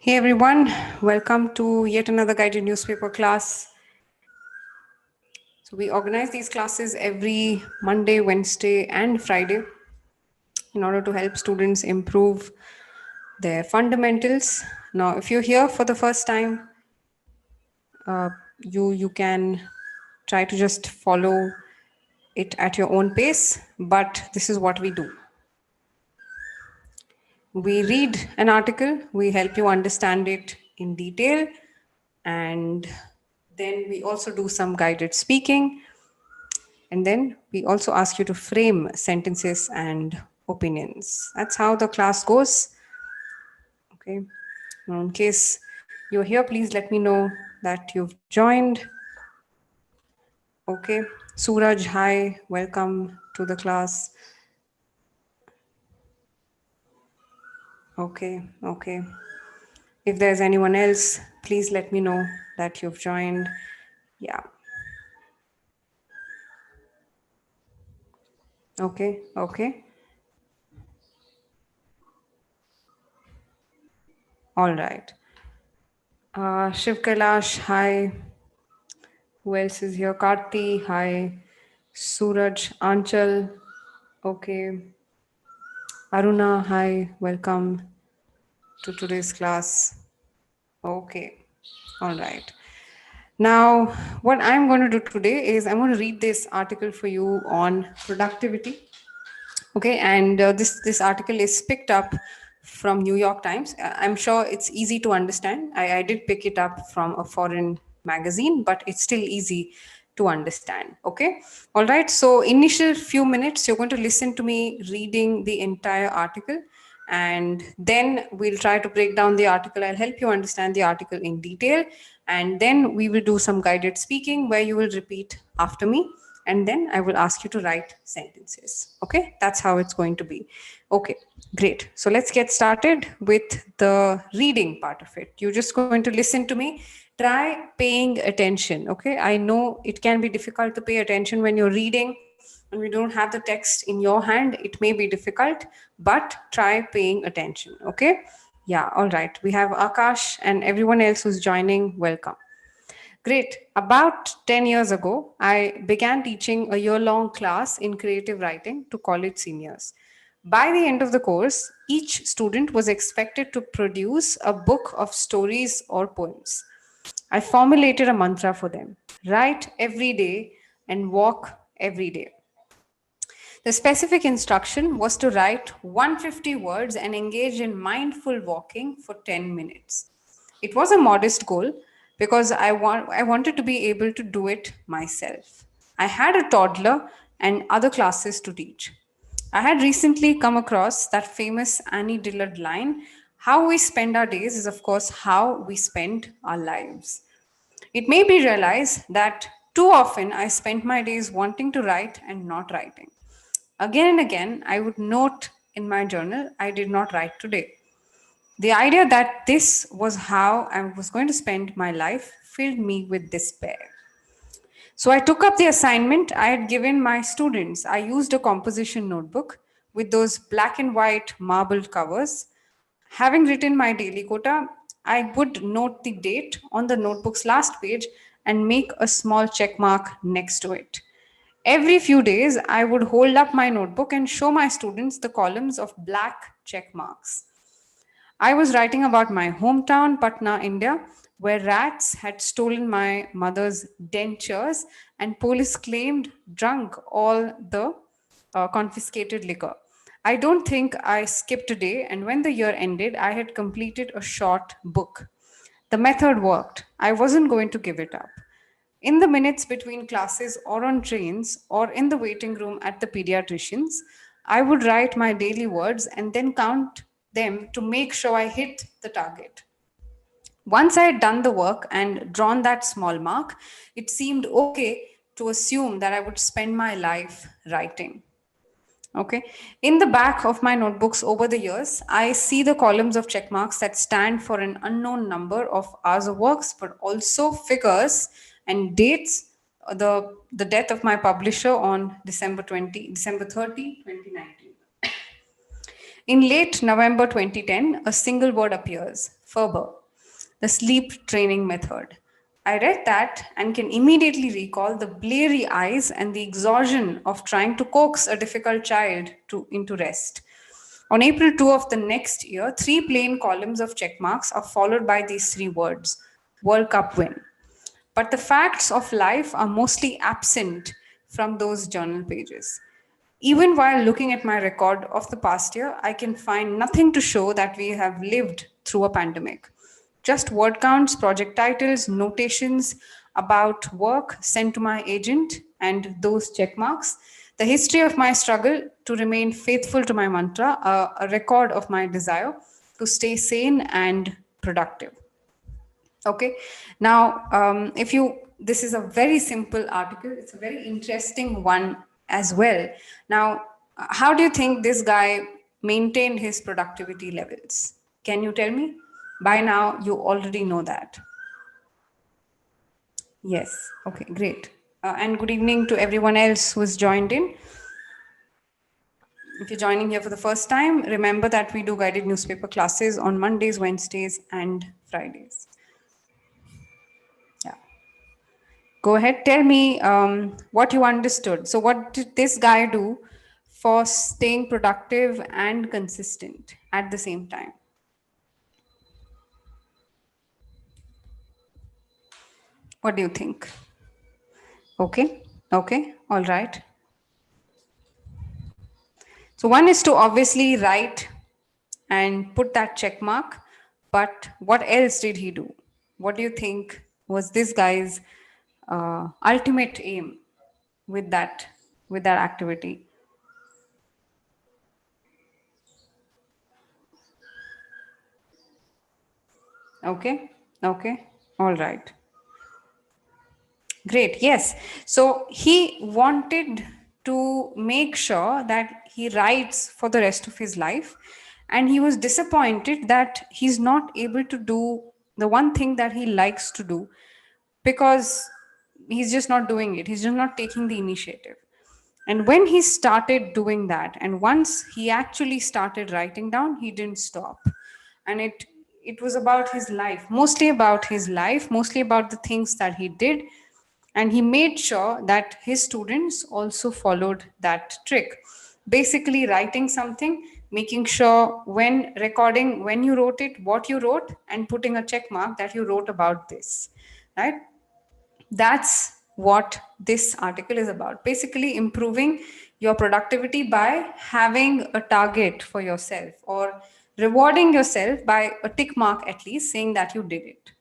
Hey everyone, welcome to yet another guided newspaper class. So, we organize these classes every Monday, Wednesday, and Friday in order to help students improve their fundamentals. Now, if you're here for the first time, you can try to just follow it at your own pace, but this is what we do. We read an article, we help you understand it in detail, and then we also do some guided speaking. And then we also ask you to frame sentences and opinions. That's how the class goes. Okay. Now, in case you're here, please let me know that you've joined. Okay. Suraj, hi. Welcome to the class. Okay. Okay. If there's anyone else, please let me know that you've joined. Yeah. Okay. Okay. All right. Shiv Kailash, hi. Who else is here? Karti, hi. Suraj, Anchal, okay. Aruna, hi. Welcome to today's class. Okay. All right. Now, what I'm going to do today is I'm going to read this article for you on productivity. Okay, and this article is picked up from New York Times. I'm sure it's easy to understand. I did pick it up from a foreign magazine, but it's still easy to understand. Okay, all right. So initial few minutes, you're going to listen to me reading the entire article, and then we'll try to break down the article. I'll help you understand the article in detail, and then we will do some guided speaking where you will repeat after me, and then I will ask you to write sentences. Okay, that's how it's going to be. Okay, great. So let's get started with the reading part of it. You're just going to listen to me. Try paying attention. Okay, I know it can be difficult to pay attention when you're reading and we don't have the text in your hand. It may be difficult, but try paying attention. Okay, yeah, all right. We have Akash and everyone else who's joining. Welcome. Great. About 10 years ago, I began teaching a year long class in creative writing to college seniors. By the end of the course, each student was expected to produce a book of stories or poems. I formulated a mantra for them: write every day and walk every day. The specific instruction was to write 150 words and engage in mindful walking for 10 minutes. It was a modest goal because I wanted to be able to do it myself. I had a toddler and other classes to teach. I had recently come across that famous Annie Dillard line: how we spend our days is, of course, how we spend our lives. It made me realize that too often I spent my days wanting to write and not writing. Again and again, I would note in my journal, I did not write today. The idea that this was how I was going to spend my life filled me with despair. So I took up the assignment I had given my students. I used a composition notebook with those black and white marbled covers. Having written my daily quota, I would note the date on the notebook's last page and make a small check mark next to it. Every few days, I would hold up my notebook and show my students the columns of black check marks. I was writing about my hometown, Patna, India, where rats had stolen my mother's dentures and police claimed drunk all the confiscated liquor. I don't think I skipped a day, and when the year ended, I had completed a short book. The method worked. I wasn't going to give it up. In the minutes between classes or on trains or in the waiting room at the pediatrician's, I would write my daily words and then count them to make sure I hit the target. Once I had done the work and drawn that small mark, it seemed okay to assume that I would spend my life writing. Okay. In the back of my notebooks over the years, I see the columns of check marks that stand for an unknown number of hours of works, but also figures and dates. The death of my publisher on December 30, 2019. In late November 2010, a single word appears: Ferber, The Sleep Training Method. I read that and can immediately recall the bleary eyes and the exhaustion of trying to coax a difficult child into rest. On April 2 of the next year, three plain columns of check marks are followed by these three words: World Cup win. But the facts of life are mostly absent from those journal pages. Even while looking at my record of the past year, I can find nothing to show that we have lived through a pandemic. Just word counts, project titles, notations about work sent to my agent, and those check marks. The history of my struggle to remain faithful to my mantra, a record of my desire to stay sane and productive. Okay. Now, if you, this is a very simple article. It's a very interesting one as well. Now, how do you think this guy maintained his productivity levels? Can you tell me? By now, you already know that. Yes. Okay, great. And good evening to everyone else who has joined in. If you're joining here for the first time, remember that we do guided newspaper classes on Mondays, Wednesdays, and Fridays. Yeah. Go ahead, tell me what you understood. So, what did this guy do for staying productive and consistent at the same time? What do you think? Okay, okay, all right. So, one is to obviously write and put that check mark, but what else did he do? What do you think was this guy's ultimate aim with that activity? Okay, okay, all right. Great, yes. So he wanted to make sure that he writes for the rest of his life. And he was disappointed that he's not able to do the one thing that he likes to do because he's just not doing it. He's just not taking the initiative. And when he started doing that, and once he actually started writing down, he didn't stop. And it was about his life, mostly about his life, mostly about the things that he did. And he made sure that his students also followed that trick. Basically, writing something, making sure when recording, when you wrote it, what you wrote, and putting a check mark that you wrote about this, right? That's what this article is about. Basically, improving your productivity by having a target for yourself or rewarding yourself by a tick mark, at least saying that you did it.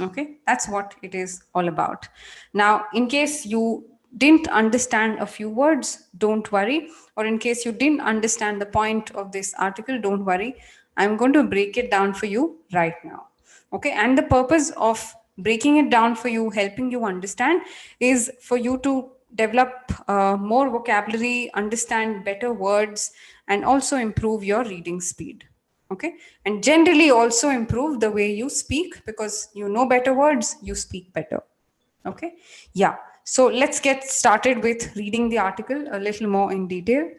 Okay, that's what it is all about. Now, in case you didn't understand a few words, don't worry. Or in case you didn't understand the point of this article, don't worry. I'm going to break it down for you right now. Okay, and the purpose of breaking it down for you, helping you understand, is for you to develop more vocabulary, understand better words, and also improve your reading speed. Okay, and generally also improve the way you speak, because you know better words, you speak better. Okay, yeah. So let's get started with reading the article a little more in detail.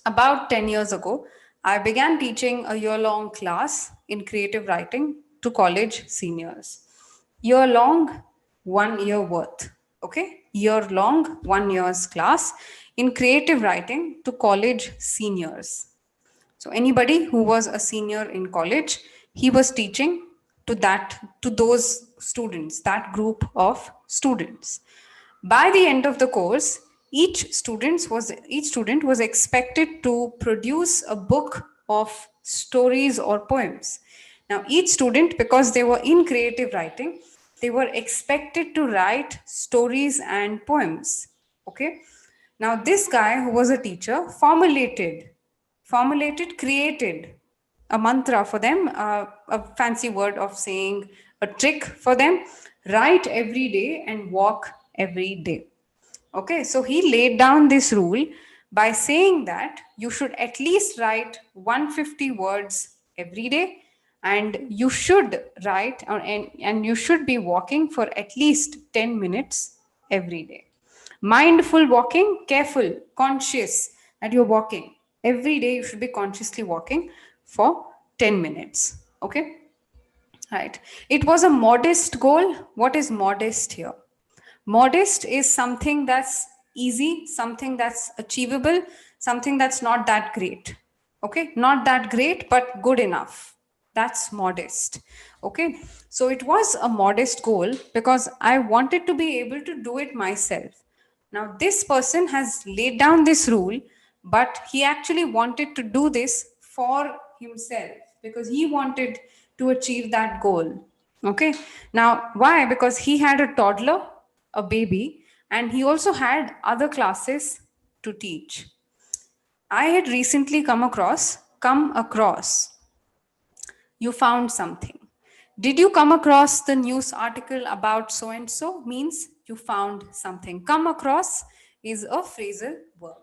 About 10 years ago, I began teaching a year long class in creative writing to college seniors. Year long, 1 year worth. Okay, year long, 1 year's class in creative writing to college seniors. So anybody who was a senior in college, he was teaching to those students, that group of students. By the end of the course, each student was expected to produce a book of stories or poems. Now, each student, because they were in creative writing, they were expected to write stories and poems. Okay. Now, this guy who was a teacher created a mantra for them, a fancy word of saying a trick for them: write every day and walk every day. Okay, so he laid down this rule by saying that you should at least write 150 words every day, and you should write and you should be walking for at least 10 minutes every day. Mindful walking, careful, conscious that you're walking. Every day you should be consciously walking for 10 minutes. Okay? Right. It was a modest goal. What is modest here? Modest is something that's easy, something that's achievable, something that's not that great. Okay. Not that great, but good enough. That's modest. Okay. So it was a modest goal because I wanted to be able to do it myself. Now, this person has laid down this rule, but he actually wanted to do this for himself because he wanted to achieve that goal. Okay. Now, why? Because he had a toddler, a baby, and he also had other classes to teach. I had recently come across, you found something. Did you come across the news article about so and so? Means you found something. Come across is a phrasal verb.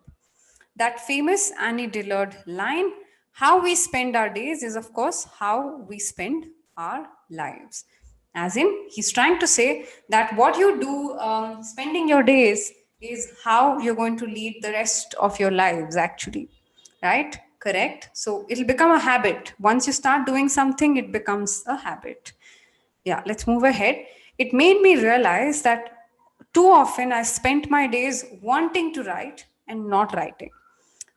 That famous Annie Dillard line, how we spend our days is, of course, how we spend our lives. As in, he's trying to say that what you do spending your days is how you're going to lead the rest of your lives, actually. Right? Correct? So it'll become a habit. Once you start doing something, it becomes a habit. Yeah, let's move ahead. It made me realize that too often I spent my days wanting to write and not writing.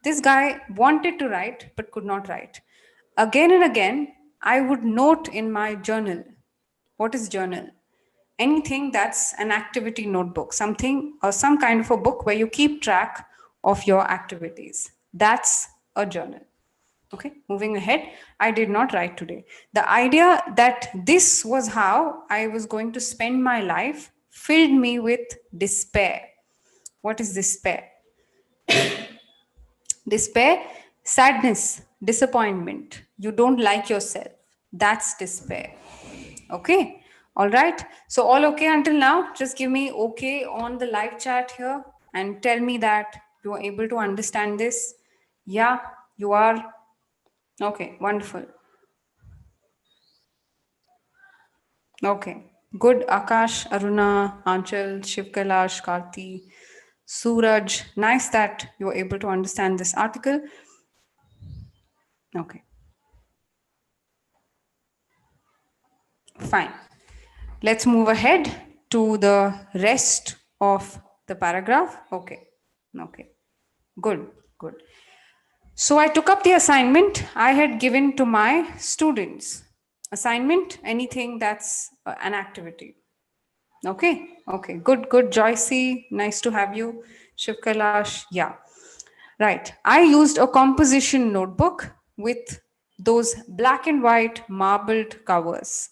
This guy wanted to write but could not write. Again and again, I would note in my journal. What is journal? Anything that's an activity notebook, something or some kind of a book where you keep track of your activities. That's a journal. Okay, moving ahead. I did not write today. The idea that this was how I was going to spend my life filled me with despair. What is despair? Despair, sadness, disappointment. You don't like yourself. That's despair. Okay. All right. So, all okay until now? Just give me okay on the live chat here and tell me that you are able to understand this. Yeah, you are. Okay. Wonderful. Okay. Good. Akash, Aruna, Anchal, Shiv Kailash, Karti, Suraj. Nice that you were able to understand this article. Okay. Fine. Let's move ahead to the rest of the paragraph. Okay. Okay. Good. Good. So I took up the assignment I had given to my students. Assignment, anything that's an activity. Okay. Okay. Good. Good. Joycey, nice to have you. Shiv Kailash. Yeah. Right. I used a composition notebook with those black and white marbled covers.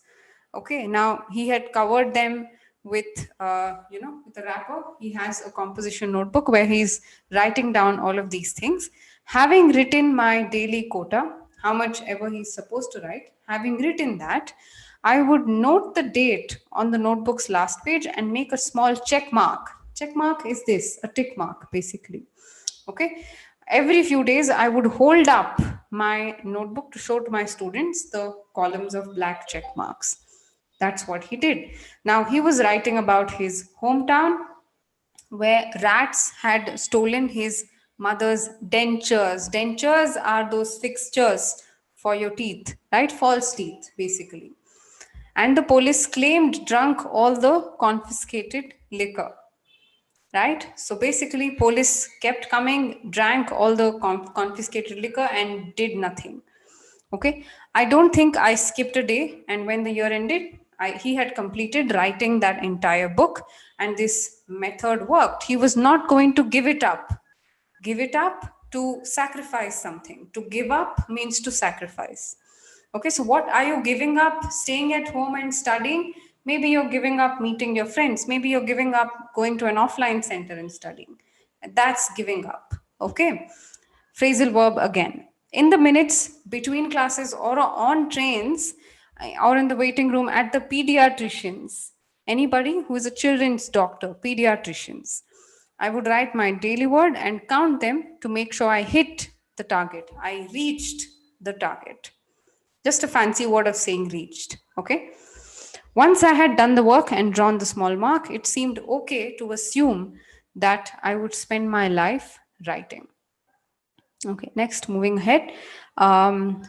Okay. Now he had covered them with, with a wrapper. He has a composition notebook where he's writing down all of these things. Having written my daily quota, how much ever he's supposed to write, having written that, I would note the date on the notebook's last page and make a small check mark. Check mark is this, a tick mark, basically. Okay. Every few days, I would hold up my notebook to show to my students the columns of black check marks. That's what he did. Now, he was writing about his hometown where rats had stolen his mother's dentures. Dentures are those fixtures for your teeth, right? False teeth, basically. And the police claimed drunk all the confiscated liquor, right? So basically, police kept coming, drank all the confiscated liquor, and did nothing. Okay, I don't think I skipped a day, and when the year ended, he had completed writing that entire book, and this method worked. He was not going to give it up. Give it up to sacrifice something. To give up means to sacrifice. Okay, so what are you giving up? Staying at home and studying? Maybe you're giving up meeting your friends. Maybe you're giving up going to an offline center and studying. That's giving up. Okay, phrasal verb again. In the minutes between classes or on trains or in the waiting room at the pediatricians, anybody who is a children's doctor, pediatricians, I would write my daily word and count them to make sure I hit the target. I reached the target. Just a fancy word of saying reached. Okay. Once I had done the work and drawn the small mark, it seemed okay to assume that I would spend my life writing. Okay, next, moving ahead. Um,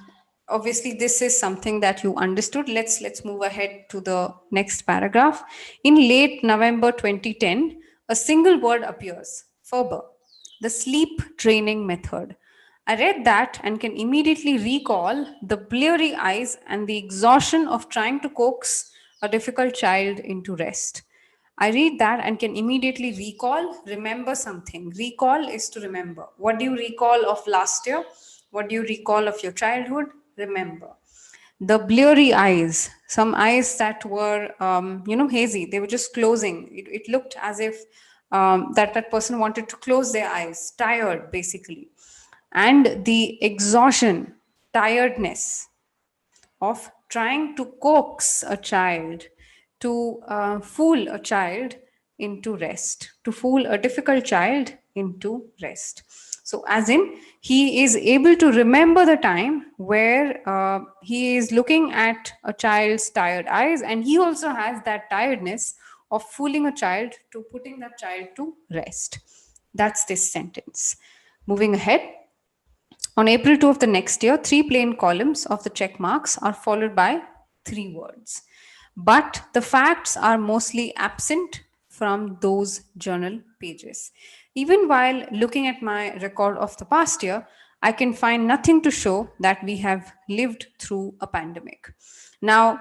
obviously this is something that you understood. Let's move ahead to the next paragraph. In late November 2010, a single word appears: Ferber, the sleep training method. I read that and can immediately recall the bleary eyes and the exhaustion of trying to coax a difficult child into rest. I read that and can immediately remember something. Recall is to remember. What do you recall of last year? What do you recall of your childhood? Remember. The bleary eyes, some eyes that were, hazy, they were just closing. It looked as if that person wanted to close their eyes, tired, basically. And the exhaustion, tiredness of trying to coax a child, to fool a child into rest, to fool a difficult child into rest. So, as in, he is able to remember the time where he is looking at a child's tired eyes, and he also has that tiredness of fooling a child to putting that child to rest. That's this sentence. Moving ahead, on April 2 of the next year, three plain columns of the check marks are followed by three words. But the facts are mostly absent from those journal pages. Even while looking at my record of the past year, I can find nothing to show that we have lived through a pandemic. Now,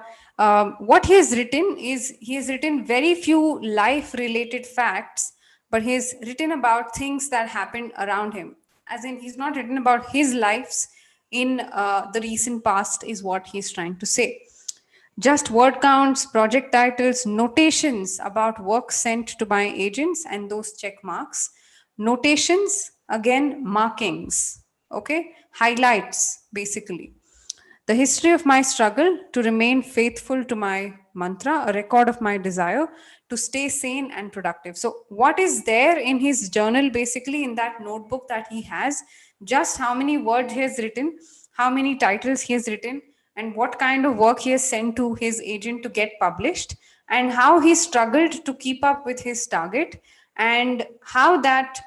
what he has written is he has written very few life related facts, but he has written about things that happened around him. As in, he's not written about his lives in the recent past, is what he's trying to say. Just word counts, project titles, notations about work sent to my agents, and those check marks. Notations, again, markings, okay? Highlights, basically. The history of my struggle to remain faithful to my mantra, a record of my desire to stay sane and productive. So, what is there in his journal, basically, in that notebook that he has? Just how many words he has written, how many titles he has written, and what kind of work he has sent to his agent to get published, and how he struggled to keep up with his target, and how that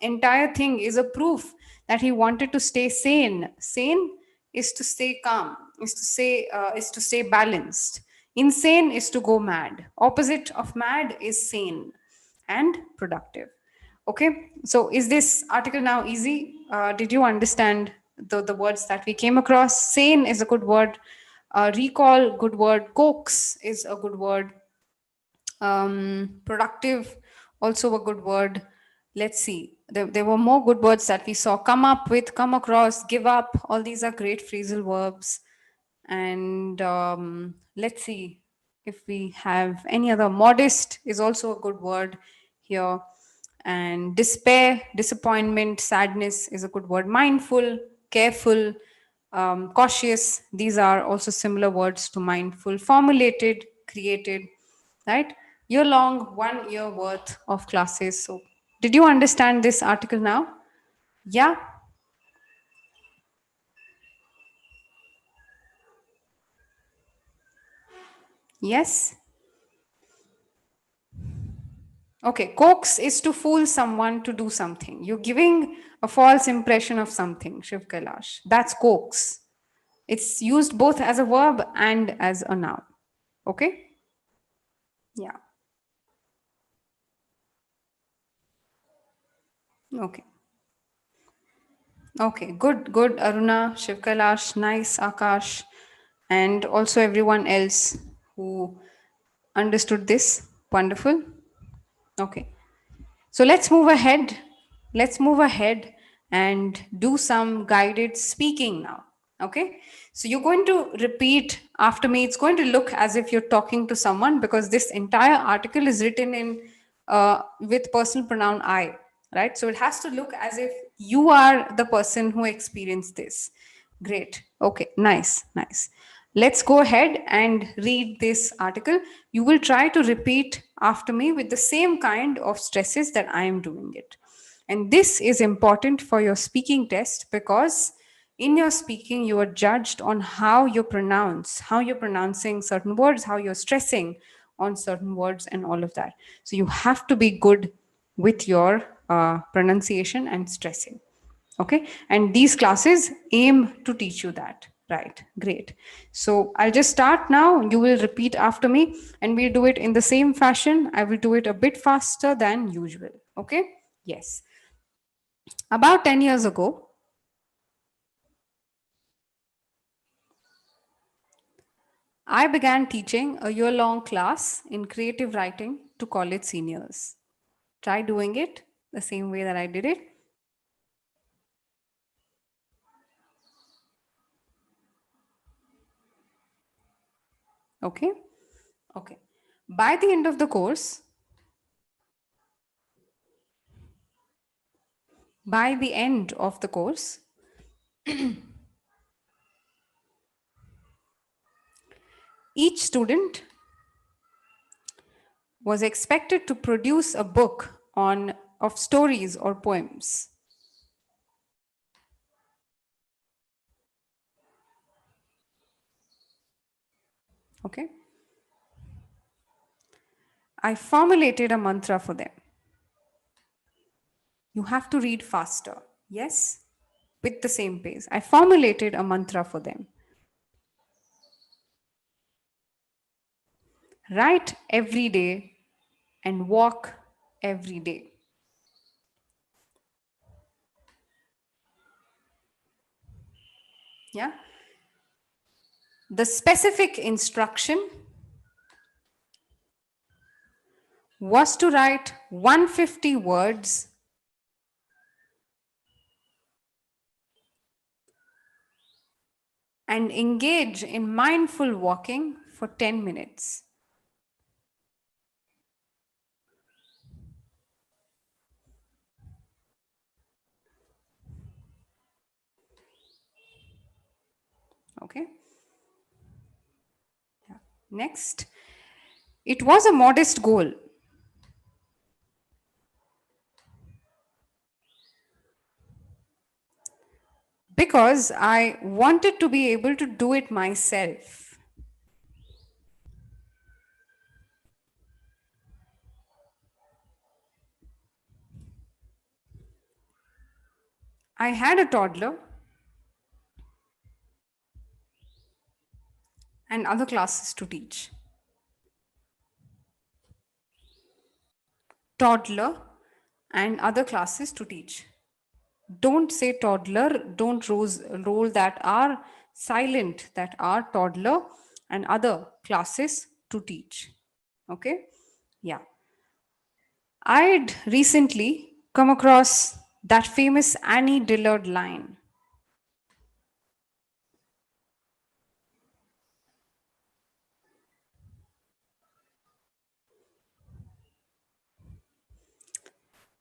entire thing is a proof that he wanted to stay sane. Sane is to stay calm, is to stay balanced. Insane is to go mad. Opposite of mad is sane and productive. Okay, so is this article now easy? Did you understand the words that we came across? Sane is a good word. Recall, good word. Coax is a good word. Productive, also a good word. Let's see, there were more good words that we saw. Come up with, come across, give up, all these are great phrasal verbs. And let's see if we have any other. Modest is also a good word here. And despair, disappointment, sadness is a good word. Mindful, careful, cautious, these are also similar words to mindful. Formulated, created, right? Year long, 1 year worth of classes. So, did you understand this article now? Yeah? Yes? Okay, coax is to fool someone to do something. You're giving a false impression of something, Shiv Kailash. That's coax. It's used both as a verb and as a noun. Okay? Yeah. Okay. Okay. Good, good, Aruna, Shiv Kailash, nice, Akash, and also everyone else who understood this. Wonderful. Okay. So let's move ahead. Let's move ahead and do some guided speaking now. Okay. So you're going to repeat after me. It's going to look as if you're talking to someone because this entire article is written in with personal pronoun I, right? So it has to look as if you are the person who experienced this. Great. Okay. Nice. Nice. Let's go ahead and read this article. You will try to repeat after me with the same kind of stresses that I am doing it. And this is important for your speaking test because in your speaking, you are judged on how you pronounce, how you're pronouncing certain words, how you're stressing on certain words, and all of that. So you have to be good with your pronunciation and stressing. Okay, and these classes aim to teach you that, Right, great. So I'll just start now. You will repeat after me, and we'll do it in the same fashion. I will do it a bit faster than usual. Okay? Yes. About 10 years ago, I began teaching a year long class in creative writing to college seniors. Try doing it the same way that I did it. Okay? Okay. By the end of the course, by the end of the course, each student was expected to produce a book on of stories or poems. Okay? I formulated a mantra for them. You have to read faster. Yes? With the same pace. I formulated a mantra for them. Write every day and walk every day. Yeah? The specific instruction was to write 150 words and engage in mindful walking for 10 minutes. Okay? Next, it was a modest goal because I wanted to be able to do it myself. I had a toddler and other classes to teach. Toddler and other classes to teach. Don't say toddler, don't roll that R, silent that R, toddler and other classes to teach. Okay? Yeah. I'd recently come across that famous Annie Dillard line.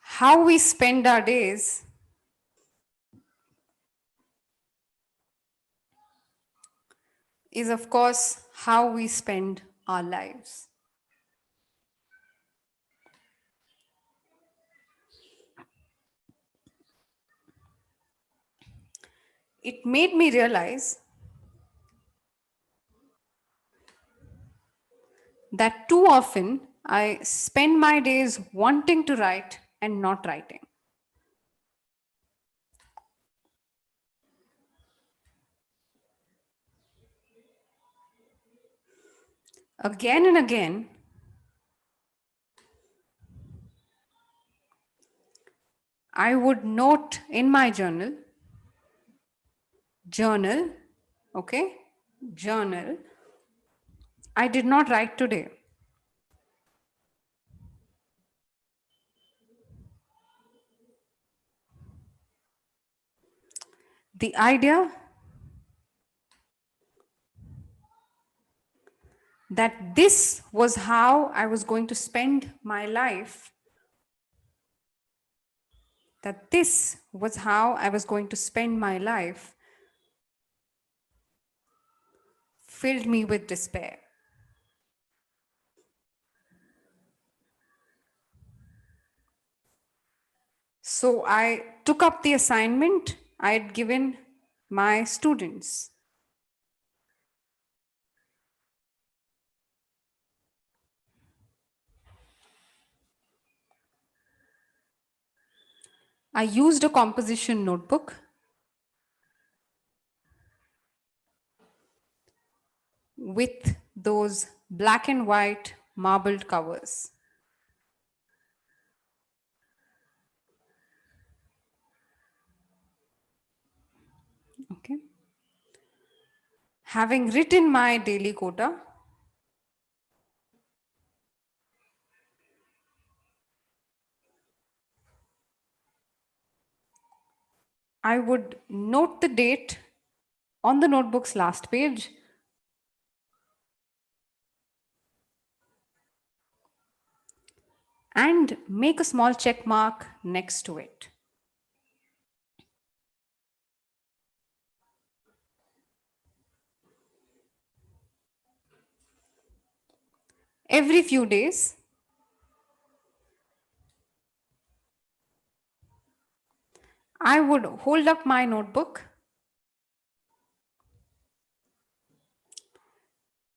How we spend our days is, of course, how we spend our lives. It made me realize that too often I spend my days wanting to write and not writing. Again and again, I would note in my journal, okay, journal, I did not write today. The idea that this was how I was going to spend my life, that this was how I was going to spend my life, filled me with despair. So I took up the assignment I had given my students. I used a composition notebook with those black and white marbled covers? Okay. Having written my daily quota, I would note the date on the notebook's last page and make a small check mark next to it. Every few days, I would hold up my notebook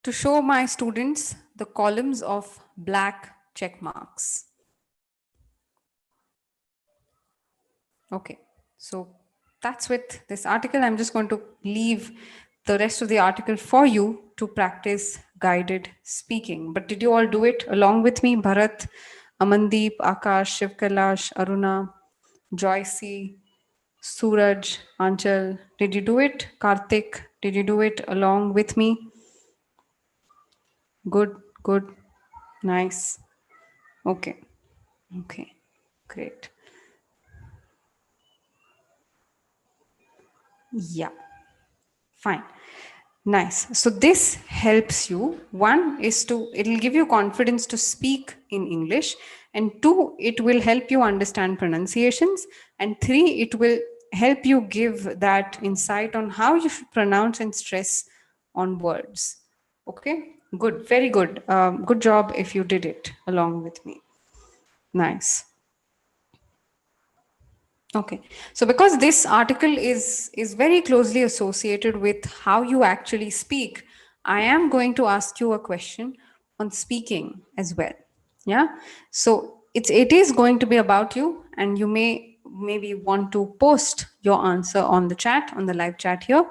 to show my students the columns of black check marks. Okay, so that's with this article. I'm just going to leave the rest of the article for you to practice guided speaking. But did you all do it along with me? Bharat, Amandeep, Akash, Shiv Kailash, Aruna, Joycey, Suraj, Anchal. Did you do it? Karthik, did you do it along with me? Good, good, nice. Okay, okay, great. Yeah. Fine. Nice. So this helps you. One is to, it'll give you confidence to speak in English. And two, it will help you understand pronunciations. And three, it will help you give that insight on how you should pronounce and stress on words. Okay. Good. Very good. Good job if you did it along with me. Nice. Okay. So because this article is very closely associated with how you actually speak, I am going to ask you a question on speaking as well. Yeah. So it is going to be about you, and you may maybe want to post your answer on the chat, on the live chat here.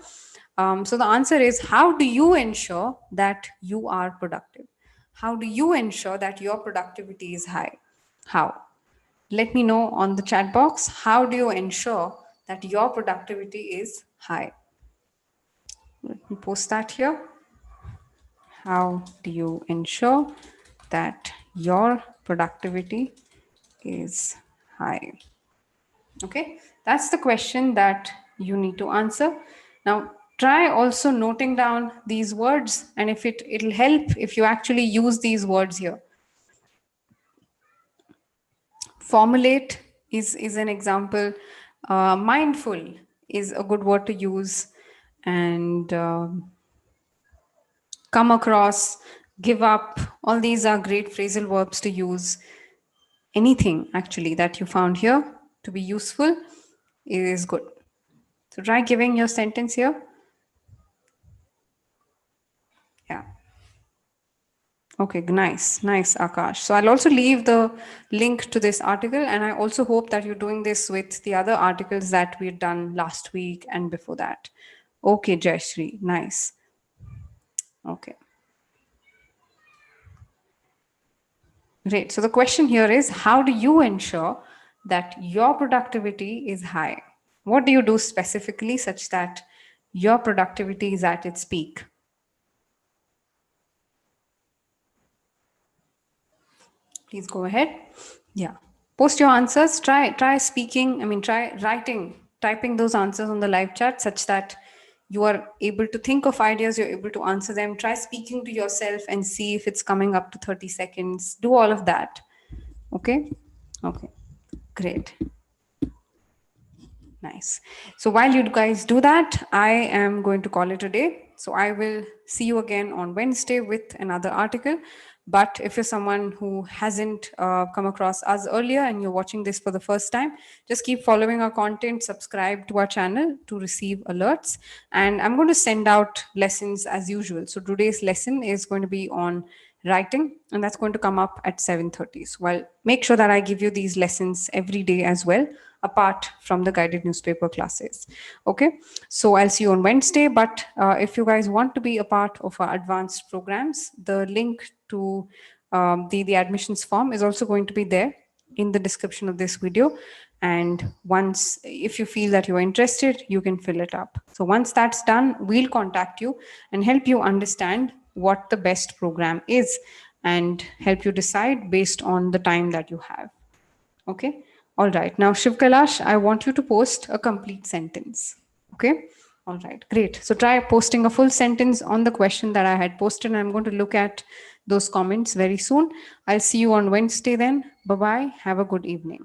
So the answer is, how do you ensure that you are productive? How do you ensure that your productivity is high? How? Let me know on the chat box, how do you ensure that your productivity is high? Let me post that here. How do you ensure that your productivity is high? Okay, that's the question that you need to answer. Now, try also noting down these words, and if it'll help if you actually use these words here. Formulate is an example. Mindful is a good word to use, and come across, give up, all these are great phrasal verbs to use. Anything actually that you found here to be useful is good. So try giving your sentence here. Yeah. Okay, nice, nice, Akash. So I'll also leave the link to this article, and I also hope that you're doing this with the other articles that we've done last week and before that. Okay, Jayashree, nice. Okay, great. So the question here is, how do you ensure that your productivity is high? What do you do specifically such that your productivity is at its peak? Please go ahead. Yeah. Post your answers. Try speaking. I mean, try writing, typing those answers on the live chat such that you are able to think of ideas, you're able to answer them. Try speaking to yourself and see if it's coming up to 30 seconds. Do all of that. Okay? Okay. Great. Nice. So while you guys do that, I am going to call it a day. So I will see you again on Wednesday with another article. But if you're someone who hasn't come across us earlier and you're watching this for the first time, just keep following our content, subscribe to our channel to receive alerts. And I'm going to send out lessons as usual. So today's lesson is going to be on writing, and that's going to come up at 7:30. So I'll make sure that I give you these lessons every day as well, apart from the guided newspaper classes. Okay, so I'll see you on Wednesday. But if you guys want to be a part of our advanced programs, the link to the admissions form is also going to be there in the description of this video. And once, if you feel that you're interested, you can fill it up. So once that's done, we'll contact you and help you understand what the best program is and help you decide based on the time that you have. Okay. All right. Now, Shiv Kailash, I want you to post a complete sentence. Okay. All right. Great. So try posting a full sentence on the question that I had posted. And I'm going to look at those comments very soon. I'll see you on Wednesday then. Bye bye. Have a good evening.